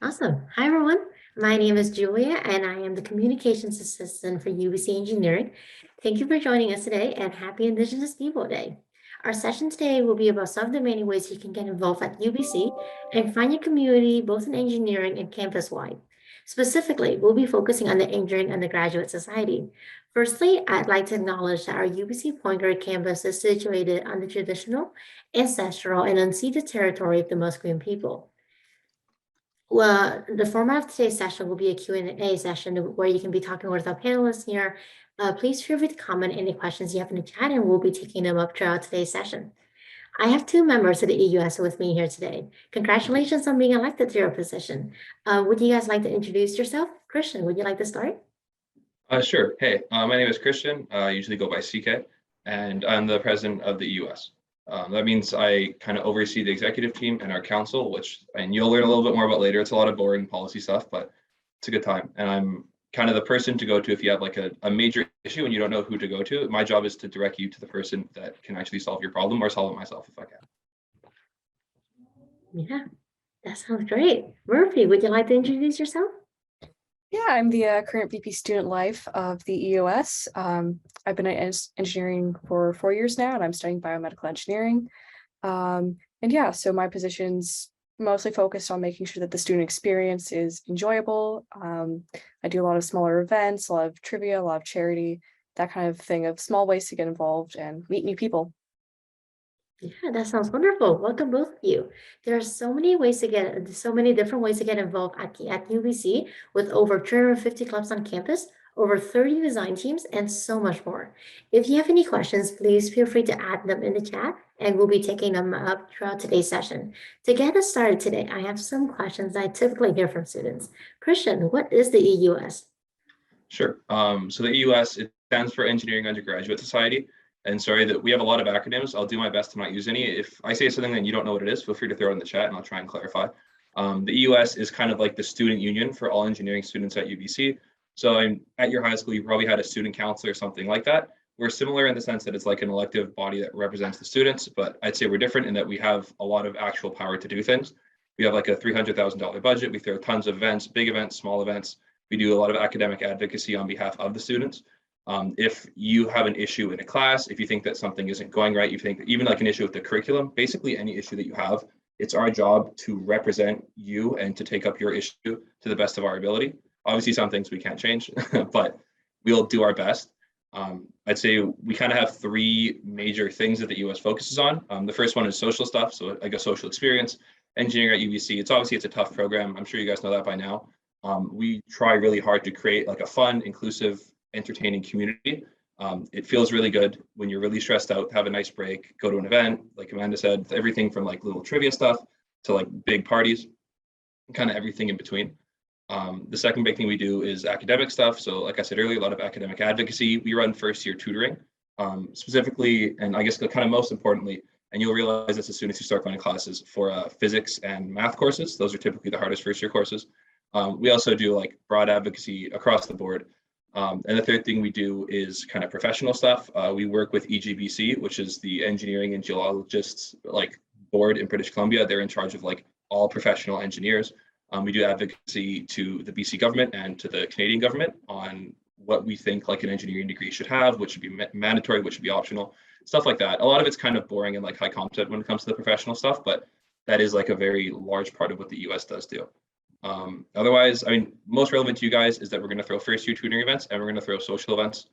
Awesome. Hi, everyone. My name is Julia, and I am the Communications Assistant for UBC Engineering. Thank you for joining us today, and happy Indigenous People Day. Our session today will be about some of the many ways you can get involved at UBC and find your community both in engineering and campus-wide. Specifically, we'll be focusing on the Engineering Undergraduate Society. Firstly, I'd like to acknowledge that our UBC Pointe campus is situated on the traditional, ancestral, and unceded territory of the Musqueam people. Well, the format of today's session will be a Q&A session where you can be talking with our panelists here. Please feel free to comment any questions you have in the chat, and we'll be taking them up throughout today's session. I have two members of the EUS with me here today. Congratulations on being elected to your position. Would you guys like to introduce yourself? Christian, would you like to start? Sure. Hey, my name is Christian. I usually go by CK, and I'm the president of the EUS. That means I kind of oversee the executive team and our council, and you'll learn a little bit more about later. It's a lot of boring policy stuff, but it's a good time. And I'm kind of the person to go to if you have like a major issue and you don't know who to go to. My job is to direct you to the person that can actually solve your problem, or solve it myself if I can. Yeah, that sounds great. Murphy, would you like to introduce yourself? Yeah, I'm the current VP Student Life of the EUS. I've been in engineering for 4 years now, and I'm studying biomedical engineering. And yeah, so my position's mostly focused on making sure that the student experience is enjoyable. I do a lot of smaller events, a lot of trivia, a lot of charity, that kind of thing, of small ways to get involved and meet new people. Yeah, that sounds wonderful. Welcome both of you. There are so many ways to so many different ways to get involved at UBC with over 250 clubs on campus, over 30 design teams, and so much more. If you have any questions, please feel free to add them in the chat, and we'll be taking them up throughout today's session. To get us started today, I have some questions I typically hear from students. Christian, what is the EUS? Sure. So the EUS, it stands for Engineering Undergraduate Society. And sorry that we have a lot of acronyms. I'll do my best to not use any. If I say something and you don't know what it is, feel free to throw it in the chat and I'll try and clarify. The EUS is kind of like the student union for all engineering students at UBC. So at your high school, you probably had a student council or something like that. We're similar in the sense that it's like an elective body that represents the students, but I'd say we're different in that we have a lot of actual power to do things. We have like a $300,000 budget. We throw tons of events, big events, small events. We do a lot of academic advocacy on behalf of the students. If you have an issue in a class, if you think that something isn't going right, you think even like an issue with the curriculum, basically any issue that you have, it's our job to represent you and to take up your issue to the best of our ability. Obviously, some things we can't change, but we'll do our best. I'd say we kind of have three major things that the US focuses on. The first one is social stuff, so like a social experience. Engineering at UBC, it's a tough program. I'm sure you guys know that by now. We try really hard to create like a fun, inclusive, entertaining community. It feels really good when you're really stressed out, have a nice break, go to an event, like Amanda said, everything from like little trivia stuff to like big parties, kind of everything in between. The second big thing we do is academic stuff. So like I said earlier, a lot of academic advocacy. We run first year tutoring, specifically, and I guess kind of most importantly, and you'll realize this as soon as you start going to classes, for physics and math courses. Those are typically the hardest first year courses. We also do like broad advocacy across the board. And the third thing we do is kind of professional stuff. We work with EGBC, which is the Engineering and Geologists like board in British Columbia. They're in charge of like all professional engineers. We do advocacy to the BC government and to the Canadian government on what we think like an engineering degree should have, which should be mandatory, which should be optional, stuff like that. A lot of it's kind of boring and like high content when it comes to the professional stuff, but that is like a very large part of what the US does do. Otherwise, I mean, most relevant to you guys is that we're going to throw first year tutoring events and we're going to throw social events.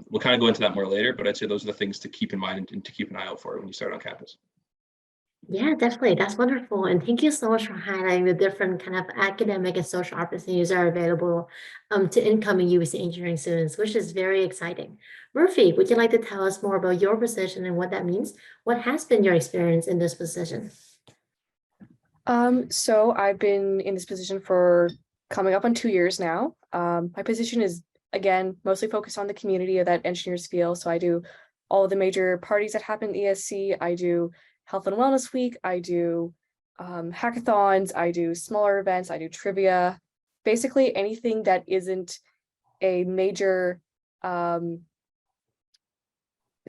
We'll kind of go into that more later, but I'd say those are the things to keep in mind and to keep an eye out for when you start on campus. Yeah, definitely. That's wonderful. And thank you so much for highlighting the different kind of academic and social opportunities that are available to incoming UBC engineering students, which is very exciting. Murphy, would you like to tell us more about your position and what that means? What has been your experience in this position? So I've been in this position for coming up on 2 years now. My position is, again, mostly focused on the community that engineers feel. So I do all of the major parties that happen in ESC. I do Health and Wellness Week. I do hackathons. I do smaller events. I do trivia. Basically anything that isn't a major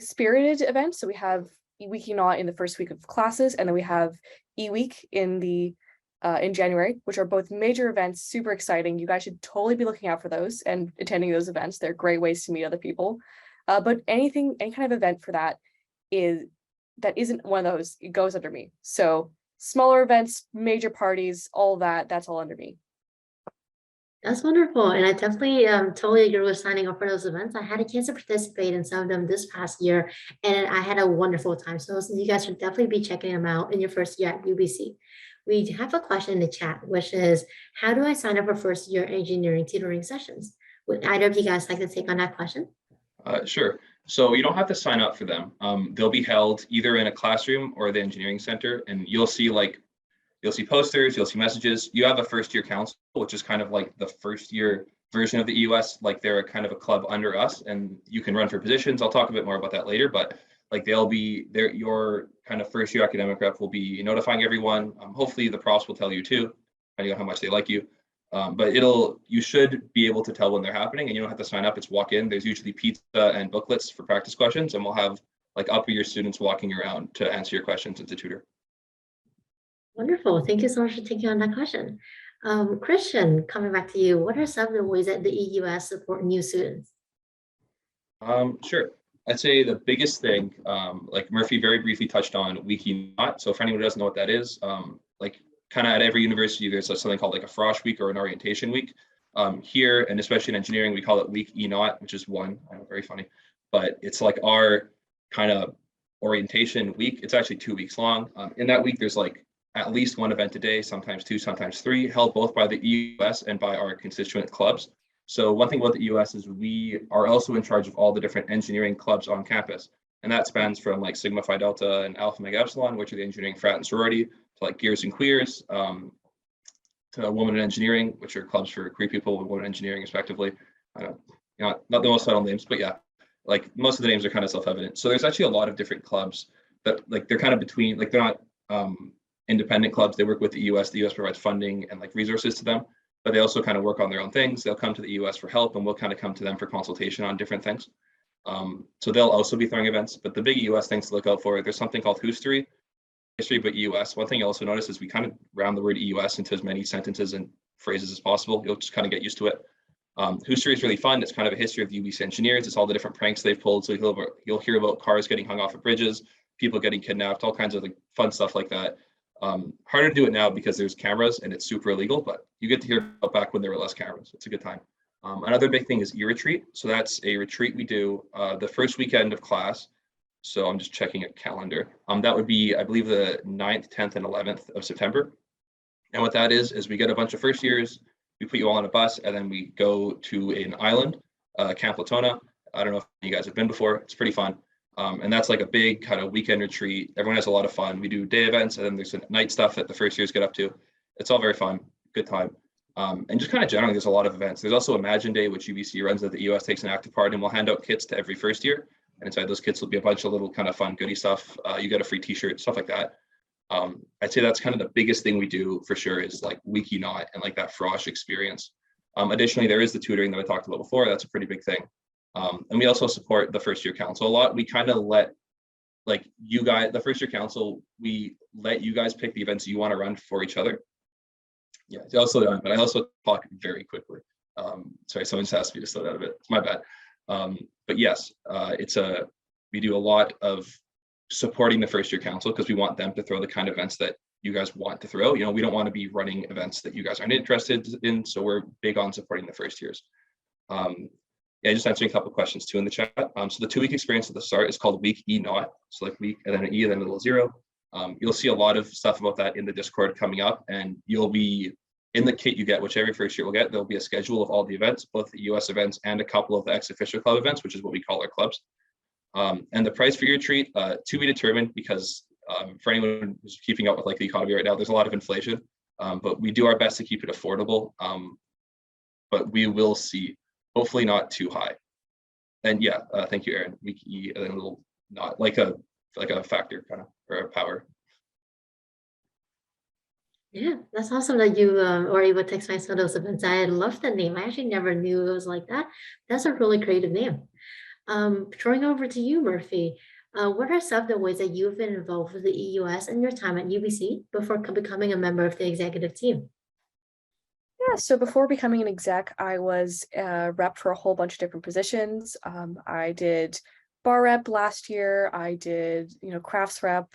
spirited event. So we have eWeek in the first week of classes, and then we have eWeek in the in January, which are both major events, super exciting. You guys should totally be looking out for those and attending those events. They're great ways to meet other people. But any kind of event for that isn't one of those, it goes under me. So smaller events, major parties, all that, that's all under me. That's wonderful. And I definitely totally agree with signing up for those events. I had a chance to participate in some of them this past year, and I had a wonderful time. So you guys should definitely be checking them out in your first year at UBC. We have a question in the chat, which is, how do I sign up for first year engineering tutoring sessions? Would either of you guys like to take on that question? Sure. So you don't have to sign up for them. They'll be held either in a classroom or the engineering center, and you'll see posters, you'll see messages. You have a first year council, which is kind of like the first year version of the EUS, like they're a kind of a club under us, and you can run for positions. I'll talk a bit more about that later, but like they'll be there, your kind of first year academic rep will be notifying everyone. Hopefully the profs will tell you too, depending on how much they like you. But you should be able to tell when they're happening, and you don't have to sign up. It's walk in. There's usually pizza and booklets for practice questions, and we'll have like upper year students walking around to answer your questions and to tutor. Wonderful. Thank you so much for taking on that question. Christian, coming back to you, what are some of the ways that the EUS support new students? Sure. I'd say the biggest thing, like Murphy very briefly touched on, Wiki Not. So for anyone who doesn't know what that is, like kind of at every university, there's something called like a Frosh week or an orientation week. Here, and especially in engineering, we call it Week E-Not, which is one. I know, very funny, but it's like our kind of orientation week. It's actually 2 weeks long. In that week, there's like at least one event a day, sometimes two, sometimes three, held both by the EUS and by our constituent clubs. So one thing about the EUS is we are also in charge of all the different engineering clubs on campus. And that spans from like Sigma Phi Delta and Alpha Mega Epsilon, which are the engineering frat and sorority, to like Gears and Queers, to Women in Engineering, which are clubs for queer people and women in engineering, respectively. I don't, not the most subtle names, but yeah, like most of the names are kind of self-evident. So there's actually a lot of different clubs that like they're kind of between, like they're not independent clubs. They work with the EUS. The EUS provides funding and like resources to them, but they also kind of work on their own things. They'll come to the EUS for help, and we'll kind of come to them for consultation on different things. So they'll also be throwing events, but the big EUS things to look out for, there's something called history, but EUS. One thing you also notice is we kind of round the word EUS into as many sentences and phrases as possible. You'll just kind of get used to it. History is really fun. It's kind of a history of the UBC engineers. It's all the different pranks they've pulled. So you'll hear about cars getting hung off of bridges, people getting kidnapped, all kinds of like fun stuff like that. Harder to do it now because there's cameras and it's super illegal, but you get to hear about back when there were less cameras. It's a good time. Another big thing is e-retreat. So that's a retreat we do the first weekend of class. So I'm just checking a calendar. That would be, I believe, the 9th, 10th, and 11th of September. And what that is we get a bunch of first years, we put you all on a bus, and then we go to an island, Camp Latona. I don't know if you guys have been before. It's pretty fun. And that's like a big kind of weekend retreat. Everyone has a lot of fun. We do day events, and then there's night stuff that the first years get up to. It's all very fun, good time. And just kind of generally, there's a lot of events. There's also Imagine Day, which UBC runs that the EUS takes an active part in. We'll hand out kits to every first year. And inside those kits will be a bunch of little kind of fun goodie stuff. You get a free t-shirt, stuff like that. I'd say that's kind of the biggest thing we do for sure is like Wiki Not and like that Frosh experience. Additionally, there is the tutoring that I talked about before. That's a pretty big thing. And we also support the first year council a lot. We kind of let like you guys, the first year council, we let you guys pick the events you want to run for each other. Yeah, but I also talk very quickly. Sorry, someone just asked me to slow down a bit. It's my bad. But yes, we do a lot of supporting the first year council because we want them to throw the kind of events that you guys want to throw. You know, we don't want to be running events that you guys aren't interested in. So we're big on supporting the first years. Yeah, just answering a couple of questions too in the chat. So the 2-week experience at the start is called Week E-Not. So like week and then an E and then a little zero. You'll see a lot of stuff about that in the Discord coming up, and you'll be in the kit you get, which every first year will get, there'll be a schedule of all the events, both the US events and a couple of the ex-officio club events, which is what we call our clubs. And the price for your retreat to be determined, because for anyone who's keeping up with like the economy right now, there's a lot of inflation, but we do our best to keep it affordable. But we will see, hopefully not too high. And yeah, thank you, Aaron. Week E and then a little not like a factor kind of, or a power. Yeah, that's awesome that you were able to explain some of those events. I love the name. I actually never knew it was like that. That's a really creative name. Throwing over to you, Murphy. What are some of the ways that you've been involved with the EUS in your time at UBC before becoming a member of the executive team? Yeah, so before becoming an exec, I was a rep for a whole bunch of different positions. I did bar rep last year. I did, crafts rep.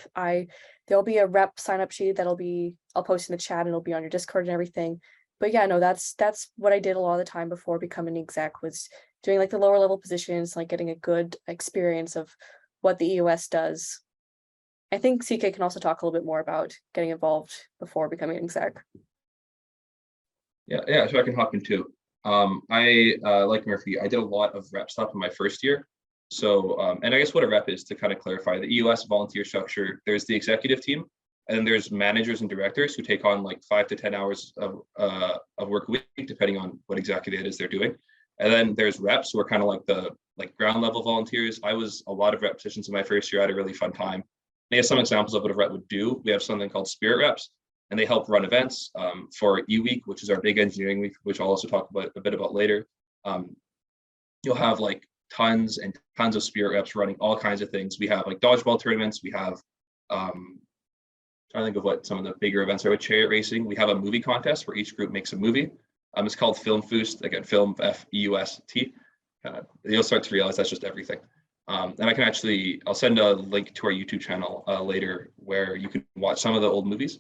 There'll be a rep sign up sheet I'll post in the chat and it'll be on your Discord and everything. But yeah, no, that's what I did a lot of the time before becoming an exec, was doing like the lower level positions, like getting a good experience of what the EOS does. I think CK can also talk a little bit more about getting involved before becoming an exec. Yeah, so I can hop in too. I like Murphy, I did a lot of rep stuff in my first year. So, and I guess what a rep is, to kind of clarify, the EUS volunteer structure, there's the executive team, and then there's managers and directors who take on like 5 to 10 hours of work a week, depending on what exactly it is they're doing. And then there's reps who are kind of like the ground level volunteers. I was a lot of rep positions in my first year. I had a really fun time. I guess some examples of what a rep would do. We have something called spirit reps, and they help run events for E-Week, which is our big engineering week, which I'll also talk about a bit about later. You'll have like tons and tons of spirit reps running all kinds of things. We have like dodgeball tournaments. We have, I think of what some of the bigger events are with chariot racing. We have a movie contest where each group makes a movie. It's called Film Foost, again, Film F-E-U-S-T. You'll start to realize that's just everything. And I'll send a link to our YouTube channel later where you can watch some of the old movies.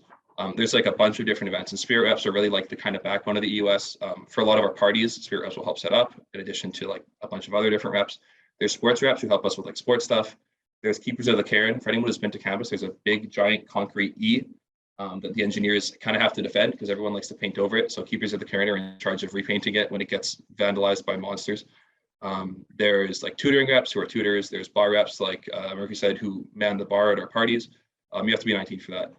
There's like a bunch of different events, and spirit reps are really like the kind of backbone of the EUS. For a lot of our parties, spirit reps will help set up, in addition to like a bunch of other different reps. There's sports reps who help us with like sports stuff. There's keepers of the cairn. For anyone who's been to campus, there's a big giant concrete E that the engineers kind of have to defend because everyone likes to paint over it. So keepers of the cairn are in charge of repainting it when it gets vandalized by monsters. There's like tutoring reps who are tutors. There's bar reps, like Murphy said, who man the bar at our parties. You have to be 19 for that.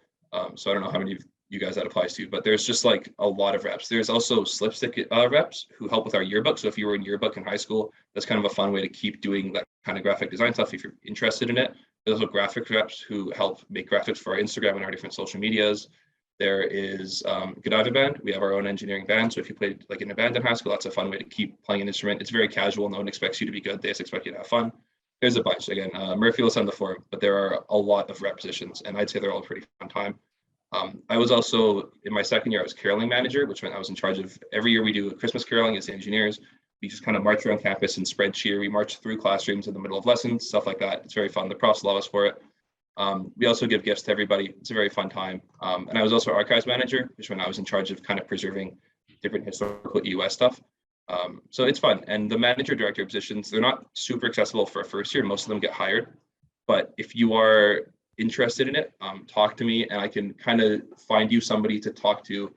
So I don't know how many of you guys that applies to, but there's just like a lot of reps. There's also slipstick reps who help with our yearbook. So if you were in yearbook in high school, that's kind of a fun way to keep doing that kind of graphic design stuff if you're interested in it. There's also graphic reps who help make graphics for our Instagram and our different social medias. There is Godiva band. We have our own engineering band. So if you played like in a band in high school, that's a fun way to keep playing an instrument. It's very casual. No one expects you to be good. They just expect you to have fun. There's a bunch. Again, Murphy will send the forum, but there are a lot of rep positions, and I'd say they're all a pretty fun time. I was also, in my second year, I was caroling manager, which meant I was in charge of, every year we do a Christmas caroling as engineers. We just kind of march around campus and spread cheer. We march through classrooms in the middle of lessons, stuff like that. It's very fun. The profs love us for it. We also give gifts to everybody. It's a very fun time. And I was also archives manager, which meant I was in charge of kind of preserving different historical EUS stuff. So it's fun. And the manager director positions, they're not super accessible for a first year. Most of them get hired. But if you are interested in it, talk to me and I can kind of find you somebody to talk to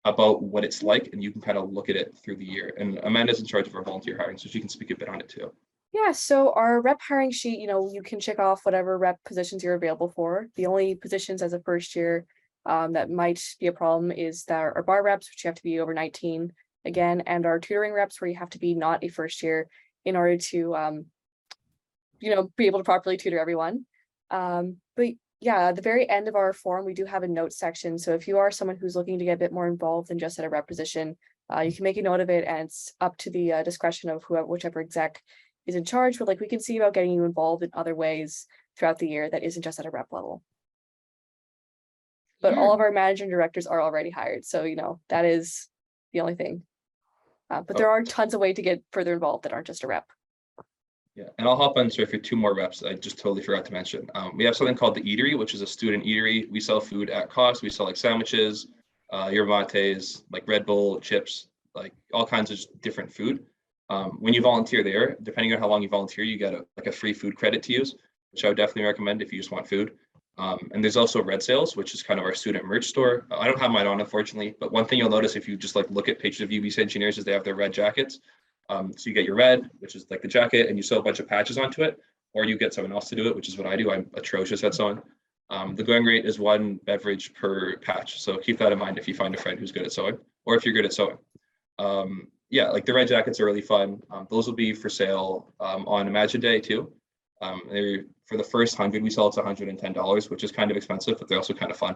about what it's like, and you can kind of look at it through the year. And Amanda's in charge of our volunteer hiring, so she can speak a bit on it too. Yeah, so our rep hiring sheet, you can check off whatever rep positions you're available for. The only positions as a first year that might be a problem is that our bar reps, which you have to be over 19 again, and our tutoring reps, where you have to be not a first year in order to be able to properly tutor everyone. But yeah, at the very end of our form, we do have a notes section. So if you are someone who's looking to get a bit more involved than just at a rep position, you can make a note of it, and it's up to the discretion of whichever exec is in charge. But like, we can see about getting you involved in other ways throughout the year that isn't just at a rep level. But all of our manager and directors are already hired, so that is the only thing. But there are tons of ways to get further involved that aren't just a rep. Yeah, and I'll hop on for 2 more reps. I just totally forgot to mention. We have something called the Eatery, which is a student eatery. We sell food at cost. We sell like sandwiches, yerba mates, like Red Bull, chips, like all kinds of different food. When you volunteer there, depending on how long you volunteer, you get a free food credit to use, which I would definitely recommend if you just want food. And there's also Red Sales, which is kind of our student merch store. I don't have mine on, unfortunately, but one thing you'll notice if you just like look at pages of UBC engineers is they have their red jackets. So you get your red, which is like the jacket, and you sew a bunch of patches onto it, or you get someone else to do it, which is what I do. I'm atrocious at sewing. The going rate is 1 beverage per patch. So keep that in mind if you find a friend who's good at sewing, or if you're good at sewing. Yeah, like the red jackets are really fun. Those will be for sale on Imagine Day too. They're, for the first 100, we sell it to $110, which is kind of expensive, but they're also kind of fun.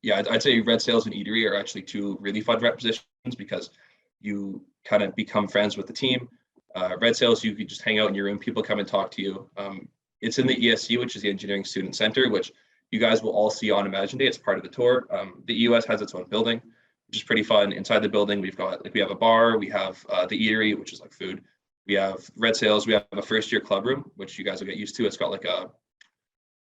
Yeah, I'd say Red Sales and Eatery are actually 2 really fun rep positions because you kind of become friends with the team. Red Sales, you could just hang out in your room. People come and talk to you. It's in the ESC, which is the Engineering Student Center, which you guys will all see on Imagine Day. It's part of the tour. The EUS has its own building, which is pretty fun. Inside the building, we have a bar, we have the eatery, which is like food. We have red sails, we have a first year club room, which you guys will get used to. It's got like a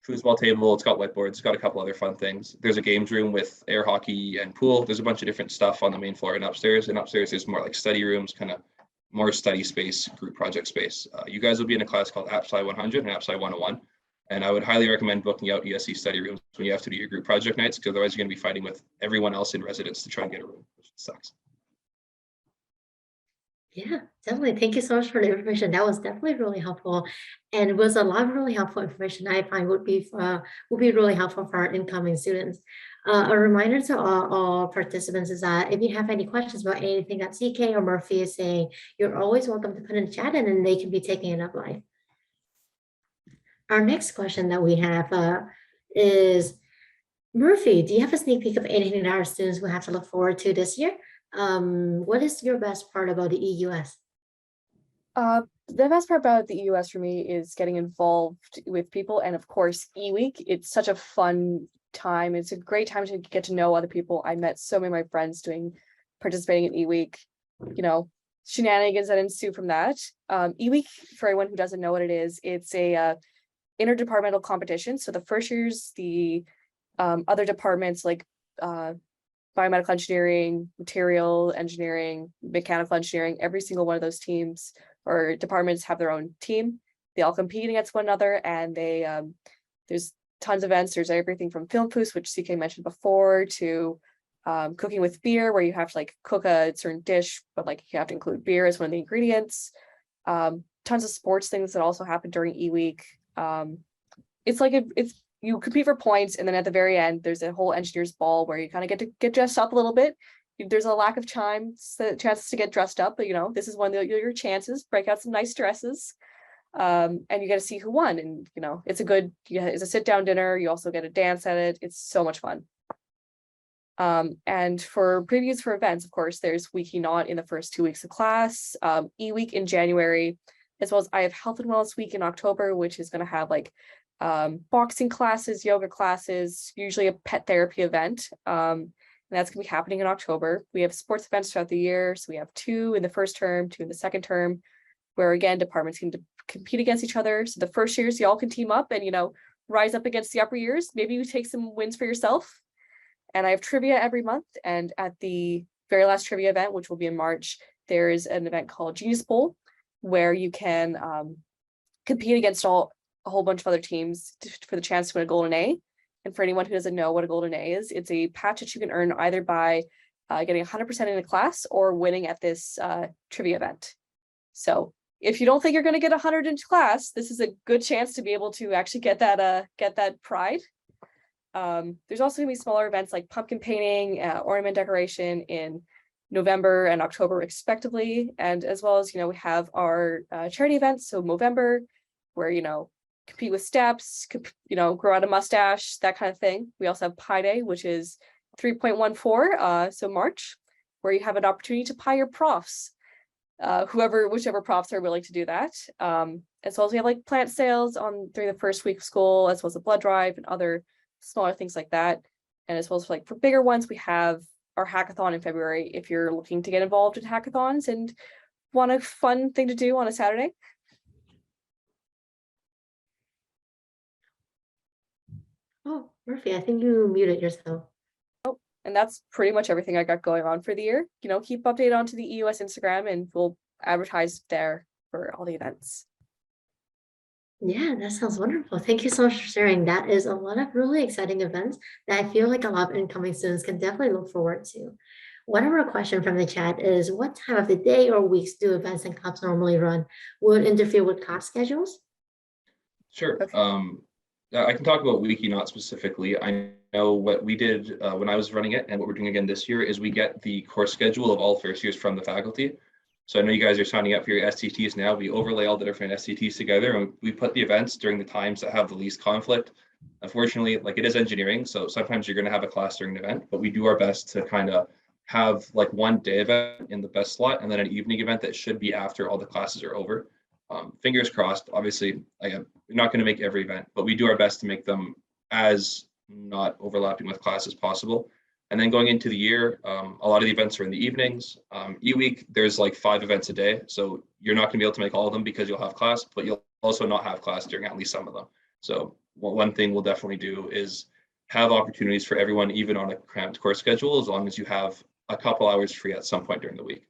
foosball table, it's got whiteboards, it's got a couple other fun things. There's a games room with air hockey and pool. There's a bunch of different stuff on the main floor and upstairs. And upstairs, there's more like study rooms, kind of more study space, group project space. You guys will be in a class called AppSci 100 and AppSci 101. And I would highly recommend booking out ESC study rooms when you have to do your group project nights, because otherwise you're going to be fighting with everyone else in residence to try and get a room, which sucks. Yeah, definitely. Thank you so much for the information. That was definitely really helpful, and it was a lot of really helpful information I find would be really helpful for our incoming students. A reminder to all participants is that if you have any questions about anything that CK or Murphy is saying, you're always welcome to put in the chat, and then they can be taking it up live. Our next question that we have is, Murphy, do you have a sneak peek of anything that our students will have to look forward to this year? What is your best part about the EUS? The best part about the EUS for me is getting involved with people, and of course, E-Week. It's such a fun time. It's a great time to get to know other people. I met so many of my friends participating in E-Week. You know, shenanigans that ensue from that. E-Week, for anyone who doesn't know what it is, it's a interdepartmental competition. So the first year's the other departments like biomedical engineering, material engineering, mechanical engineering, every single one of those teams or departments have their own team. They all compete against one another, and they there's tons of events. There's everything from film poofs, which CK mentioned before, to cooking with beer, where you have to like cook a certain dish, but like you have to include beer as one of the ingredients. Tons of sports things that also happen during E-Week. It's like you compete for points, and then at the very end, there's a whole engineer's ball where you kind of get to get dressed up a little bit. There's a lack of chances to get dressed up, but this is one of your chances. Break out some nice dresses, and you get to see who won. And it's a sit down dinner. You also get a dance at it. It's so much fun. And for previews for events, of course, there's Weeky Not in the first 2 weeks of class, E-Week in January, as well as I have Health and Wellness Week in October, which is going to have like boxing classes, yoga classes, usually a pet therapy event. And that's going to be happening in October. We have sports events throughout the year. So we have 2 in the first term, 2 in the second term, where again, departments can compete against each other. So the first years, y'all can team up and, rise up against the upper years. Maybe you take some wins for yourself. And I have trivia every month. And at the very last trivia event, which will be in March, there is an event called Genius Bowl, where you can compete against a whole bunch of other teams for the chance to win a golden A. And for anyone who doesn't know what a golden A is, it's a patch that you can earn either by getting 100% in a class or winning at this trivia event. So if you don't think you're going to get 100 into class, this is a good chance to be able to actually get that pride. There's also going to be smaller events like pumpkin painting, ornament decoration in November and October respectively, and as well as we have our charity events. So Movember, where compete with steps, grow out a mustache, that kind of thing. We also have Pi Day, which is 3.14, so March, where you have an opportunity to pie your profs, whichever profs are willing to do that. As well as we have like plant sales during the first week of school, as well as a blood drive and other smaller things like that. And as well as for bigger ones, we have our hackathon in February if you're looking to get involved in hackathons and want a fun thing to do on a Saturday. Oh, Murphy, I think you muted yourself. And that's pretty much everything I got going on for the year. Keep updated onto the EUS Instagram, and we'll advertise there for all the events. Yeah, that sounds wonderful. Thank you so much for sharing. That is a lot of really exciting events that I feel like a lot of incoming students can definitely look forward to. One of our question from the chat is, what time of the day or weeks do events and clubs normally run? Will it interfere with class schedules? Sure. Okay. I can talk about Wiki Not specifically. I know what we did when I was running it, and what we're doing again this year is we get the course schedule of all first years from the faculty. So I know you guys are signing up for your STTs now. We overlay all the different STTs together, and we put the events during the times that have the least conflict. Unfortunately, it is engineering, so sometimes you're going to have a class during an event, but we do our best to kind of have one day event in the best slot, and then an evening event that should be after all the classes are over. Fingers crossed. Obviously, we're not going to make every event, but we do our best to make them as not overlapping with class as possible. And then going into the year, a lot of the events are in the evenings. E-week, there's like 5 events a day. So you're not going to be able to make all of them because you'll have class, but you'll also not have class during at least some of them. So one thing we'll definitely do is have opportunities for everyone, even on a cramped course schedule, as long as you have a couple hours free at some point during the week.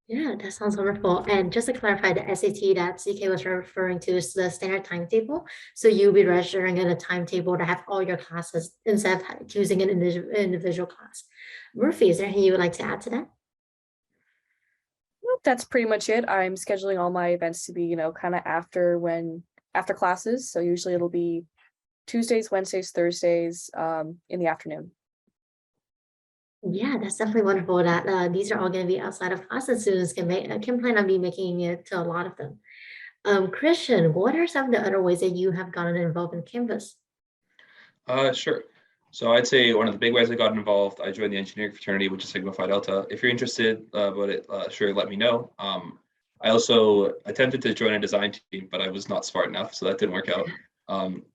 Yeah, that sounds wonderful. And just to clarify, the SAT that CK was referring to is the standard timetable. So you'll be registering in a timetable to have all your classes instead of choosing an individual class. Murphy, is there anything you would like to add to that? Nope, that's pretty much it. I'm scheduling all my events to be, kind of after classes. So usually it'll be Tuesdays, Wednesdays, Thursdays, in the afternoon. Yeah, that's definitely wonderful that these are all going to be outside of class that students can plan on be making it to a lot of them. Christian, what are some of the other ways that you have gotten involved in Canvas? Sure. So I'd say one of the big ways I got involved, I joined the engineering fraternity, which is Sigma Phi Delta. If you're interested about it, sure, let me know. I also attempted to join a design team, but I was not smart enough, so that didn't work out.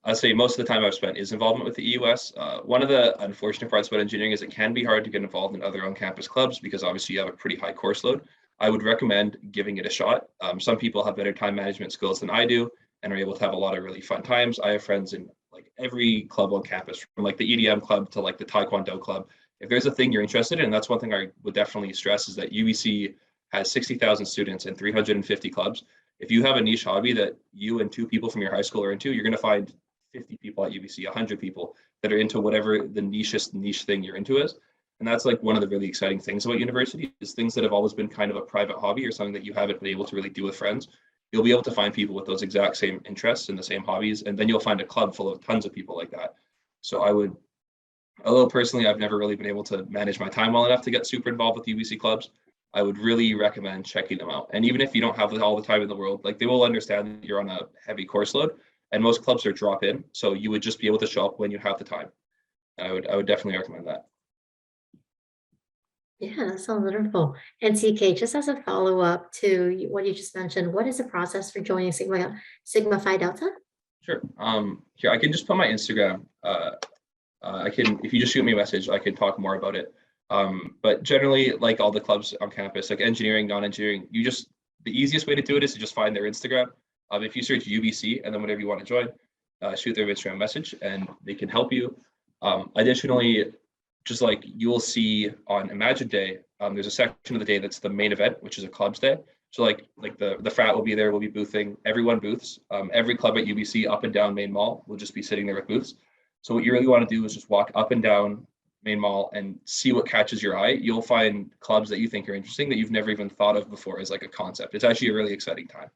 I'd say most of the time I've spent is involvement with the EUS. One of the unfortunate parts about engineering is it can be hard to get involved in other on-campus clubs because obviously you have a pretty high course load. I would recommend giving it a shot. Some people have better time management skills than I do and are able to have a lot of really fun times. I have friends in like every club on campus, from like the EDM club to like the Taekwondo club. If there's a thing you're interested in, and that's one thing I would definitely stress, is that UBC has 60,000 students and 350 clubs. If you have a niche hobby that you and 2 people from your high school are into, you're going to find 50 people at UBC, 100 people that are into whatever the niche thing you're into is. And that's like one of the really exciting things about university, is things that have always been kind of a private hobby or something that you haven't been able to really do with friends. You'll be able to find people with those exact same interests and the same hobbies, and then you'll find a club full of tons of people like that. So I would, although personally I've never really been able to manage my time well enough to get super involved with UBC clubs, I would really recommend checking them out. And even if you don't have all the time in the world, like they will understand that you're on a heavy course load, and most clubs are drop in, so you would just be able to show up when you have the time. I would definitely recommend that. Yeah, that sounds wonderful. And CK, just as a follow-up to what you just mentioned, what is the process for joining Sigma Phi Delta? Sure. Here I can just put my Instagram. I can, if you just shoot me a message, I can talk more about it. But generally, like all the clubs on campus, like engineering, non-engineering, the easiest way to do it is to just find their Instagram. If you search UBC and then whatever you want to join, shoot their Instagram message and they can help you. Additionally, just like you'll see on Imagine Day, there's a section of the day that's the main event, which is a clubs day. So like the frat will be there, we'll be boothing, everyone booths. Every club at UBC up and down Main Mall will just be sitting there with booths. So what you really want to do is just walk up and down Main Mall and see what catches your eye. You'll find clubs that you think are interesting that you've never even thought of before as like a concept. It's actually a really exciting time.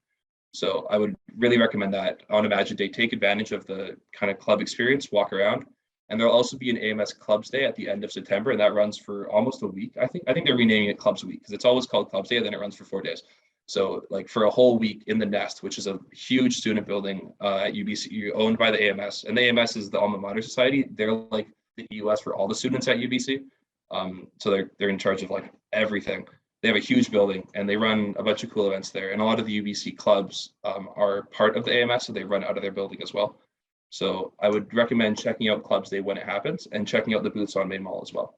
So I would really recommend that on Imagine Day. Take advantage of the kind of club experience, walk around. And there'll also be an AMS Clubs Day at the end of September, and that runs for almost a week. I think they're renaming it Clubs Week because it's always called Clubs Day, and then it runs for 4 days. So like for a whole week in the Nest, which is a huge student building at UBC, owned by the AMS, and the AMS is the alma mater society. They're like the EUS for all the students at UBC. So they're in charge of like everything. They have a huge building and they run a bunch of cool events there. And a lot of the UBC clubs are part of the AMS, so they run out of their building as well. So I would recommend checking out Clubs Day when it happens and checking out the booths on Main Mall as well.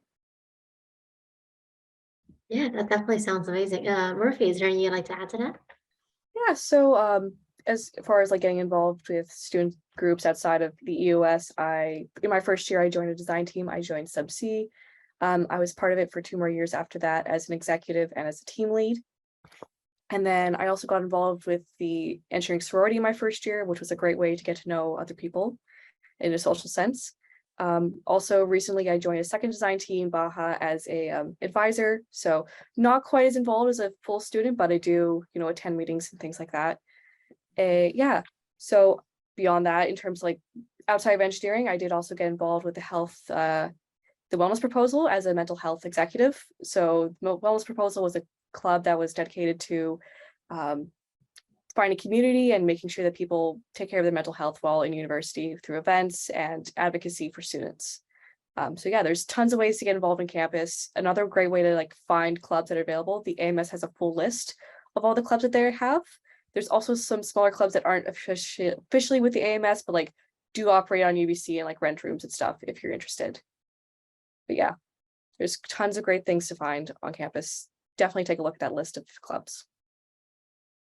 Yeah, that definitely sounds amazing. Murphy, is there anything you'd like to add to that? Yeah, so as far as like getting involved with student groups outside of the EUS, in my first year I joined a design team. I joined Sub C. I was part of it for 2 more years after that as an executive and as a team lead. And then I also got involved with the engineering sorority in my first year, which was a great way to get to know other people in a social sense. Also recently I joined a second design team, Baja, as a advisor. So not quite as involved as a full student, but I do, attend meetings and things like that. Yeah. So beyond that, in terms of like outside of engineering, I did also get involved with the wellness proposal as a mental health executive. So the wellness proposal was a club that was dedicated to finding community and making sure that people take care of their mental health while in university through events and advocacy for students. So yeah, there's tons of ways to get involved in campus. Another great way to like find clubs that are available. The AMS has a full list of all the clubs that they have. There's also some smaller clubs that aren't officially with the AMS, but like do operate on UBC and like rent rooms and stuff if you're interested. But yeah, there's tons of great things to find on campus. Definitely take a look at that list of clubs.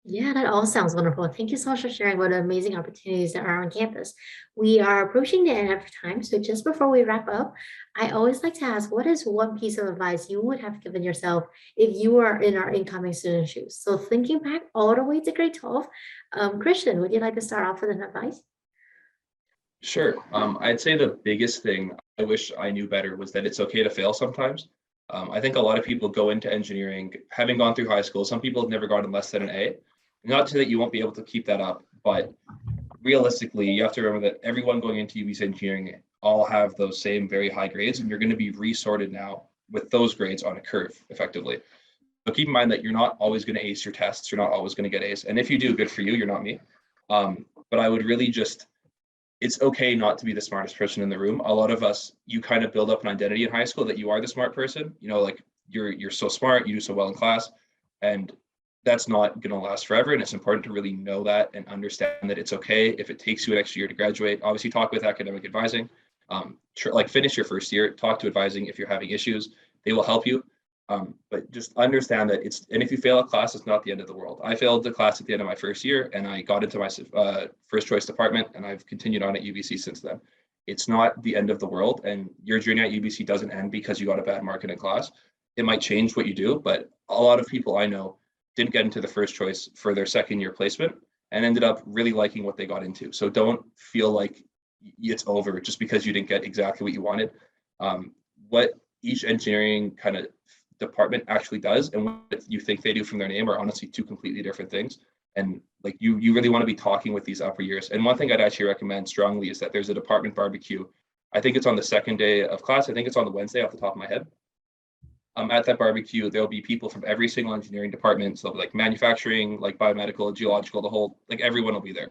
Yeah, that all sounds wonderful. Thank you so much for sharing what amazing opportunities there are on campus. We are approaching the end of time, so just before we wrap up, I always like to ask, what is one piece of advice you would have given yourself if you were in our incoming student shoes? So thinking back all the way to grade 12, Christian, would you like to start off with an advice? Sure. I'd say the biggest thing I wish I knew better was that it's okay to fail sometimes. I think a lot of people go into engineering having gone through high school. Some people have never gotten less than an A. Not to say that you won't be able to keep that up, but realistically, you have to remember that everyone going into UBC Engineering all have those same very high grades, and you're going to be resorted now with those grades on a curve, effectively. So keep in mind that you're not always going to ace your tests. You're not always going to get A's. And if you do, good for you. You're not me. But I would really just, it's okay not to be the smartest person in the room. A lot of us, you kind of build up an identity in high school that you are the smart person. You know, like you're so smart, you do so well in class, and that's not going to last forever. And it's important to really know that and understand that it's okay if it takes you an extra year to graduate. Obviously, talk with academic advising. Like finish your first year, talk to advising if you're having issues. They will help you. But just understand that and if you fail a class, it's not the end of the world. I failed the class at the end of my first year, and I got into my first choice department, and I've continued on at UBC since then. It's not the end of the world, and your journey at UBC doesn't end because you got a bad mark in a class. It might change what you do, but a lot of people I know didn't get into the first choice for their second year placement and ended up really liking what they got into. So don't feel like it's over just because you didn't get exactly what you wanted. What each engineering kind of department actually does and what you think they do from their name are honestly two completely different things. And like you really want to be talking with these upper years. And one thing I'd actually recommend strongly is that there's a department barbecue. I think it's on the second day of class. I think it's on the Wednesday off the top of my head. At that barbecue, there'll be people from every single engineering department. So like manufacturing, like biomedical, geological, the whole, like everyone will be there.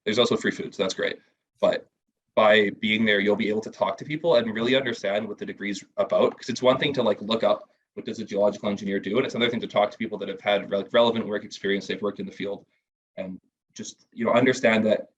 There's also free food, so that's great. But by being there, you'll be able to talk to people and really understand what the degree's about. Because it's one thing to like look up what does a geological engineer do, and it's another thing to talk to people that have had relevant work experience, they've worked in the field, and just understand that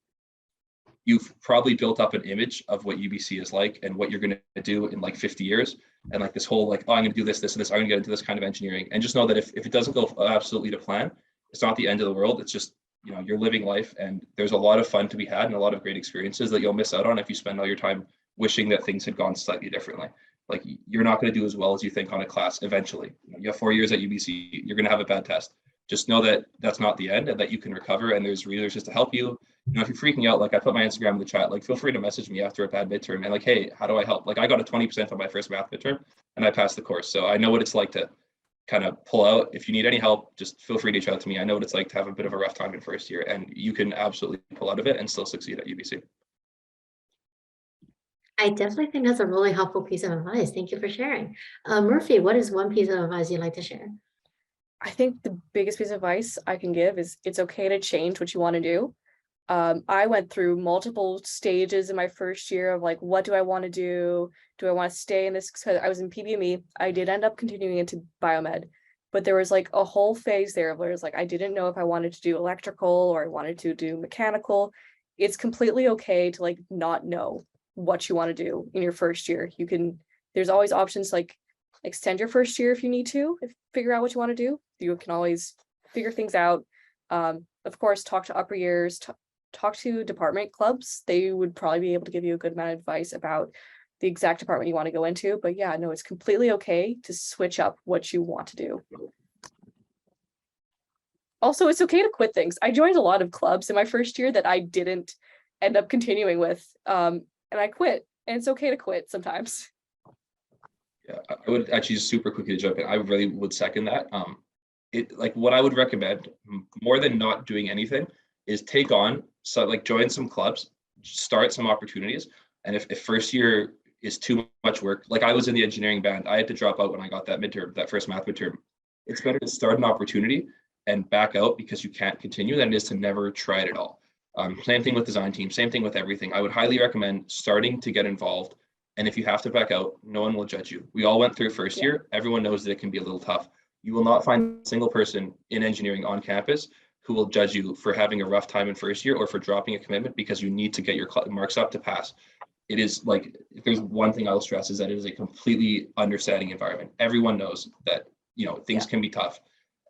you've probably built up an image of what UBC is like and what you're going to do in like 50 years. And like this whole like, oh, I'm going to do this, this, and this, I'm going to get into this kind of engineering. And just know that if it doesn't go absolutely to plan, it's not the end of the world. It's just, you're living life, and there's a lot of fun to be had and a lot of great experiences that you'll miss out on if you spend all your time wishing that things had gone slightly differently. Like you're not going to do as well as you think on a class eventually. You have 4 years at UBC, you're going to have a bad test. Just know that that's not the end and that you can recover, and there's resources to help you. If you're freaking out, like I put my Instagram in the chat, like feel free to message me after a bad midterm and like, hey, how do I help? Like I got a 20% on my first math midterm and I passed the course. So I know what it's like to kind of pull out. If you need any help, just feel free to reach out to me. I know what it's like to have a bit of a rough time in first year, and you can absolutely pull out of it and still succeed at UBC. I definitely think that's a really helpful piece of advice. Thank you for sharing. Murphy, what is one piece of advice you'd like to share? I think the biggest piece of advice I can give is it's okay to change what you want to do. I went through multiple stages in my first year of like, what do I want to do? Do I want to stay in this? Because I was in PBME. I did end up continuing into biomed, but there was like a whole phase there where it's like, I didn't know if I wanted to do electrical or I wanted to do mechanical. It's completely okay to like not know what you want to do in your first year. There's always options like extend your first year if you need to, figure out what you want to do. You can always figure things out. Of course, talk to upper years, talk to department clubs. They would probably be able to give you a good amount of advice about the exact department you want to go into. But yeah, no, it's completely okay to switch up what you want to do. Also, it's okay to quit things. I joined a lot of clubs in my first year that I didn't end up continuing with. And I quit, and it's okay to quit sometimes. Yeah, I would actually just super quickly jump in. I really would second that. What I would recommend more than not doing anything is take on, so like join some clubs, start some opportunities. And if first year is too much work, like I was in the engineering band, I had to drop out when I got that midterm, that first math midterm. It's better to start an opportunity and back out because you can't continue than it is to never try it at all. Same thing with design team, same thing with everything. I would highly recommend starting to get involved. And if you have to back out, no one will judge you. We all went through first year. Everyone knows that it can be a little tough. You will not find a single person in engineering on campus who will judge you for having a rough time in first year or for dropping a commitment because you need to get your marks up to pass. It is like, if there's one thing I'll stress is that it is a completely understanding environment. Everyone knows that, you know, things can be tough,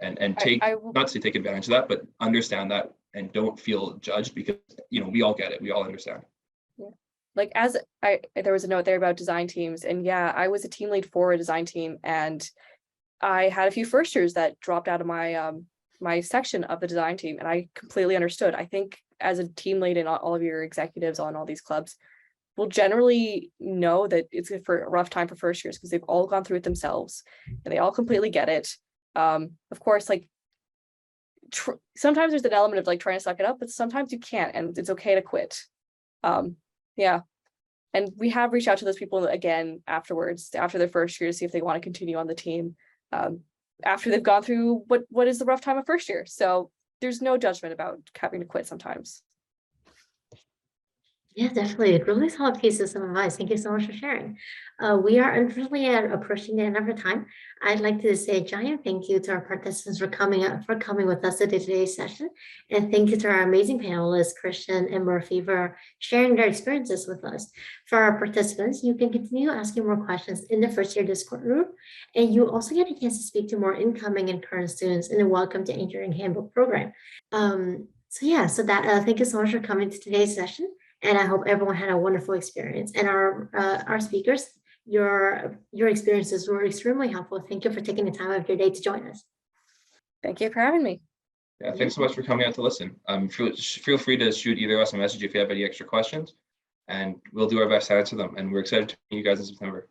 and take, not to take advantage of that, but understand that and don't feel judged because, you know, we all get it. We all understand. Like there was a note there about design teams, and yeah, I was a team lead for a design team, and I had a few first years that dropped out of my my section of the design team, and I completely understood. I think as a team lead and all of your executives on all these clubs will generally know that it's a rough time for first years because they've all gone through it themselves and they all completely get it. Of course, like sometimes there's an element of like trying to suck it up, but sometimes you can't, and it's okay to quit. Yeah. And we have reached out to those people again afterwards, after their first year, to see if they want to continue on the team after they've gone through what is the rough time of first year. So there's no judgment about having to quit sometimes. Yeah, definitely. Really solid pieces of advice. Thank you so much for sharing. We are unfortunately approaching the end of our time. I'd like to say a giant thank you to our participants for coming with us to today's session. And thank you to our amazing panelists, Christian and Murphy, for sharing their experiences with us. For our participants, you can continue asking more questions in the first year Discord group. And you also get a chance to speak to more incoming and current students in the Welcome to Engineering Handbook program. Thank you so much for coming to today's session. And I hope everyone had a wonderful experience. And our speakers, your experiences were extremely helpful. Thank you for taking the time of your day to join us. Thank you for having me. Yeah, thanks so much for coming out to listen. Feel free to shoot either of us a message if you have any extra questions, and we'll do our best to answer them. And we're excited to meet you guys in September.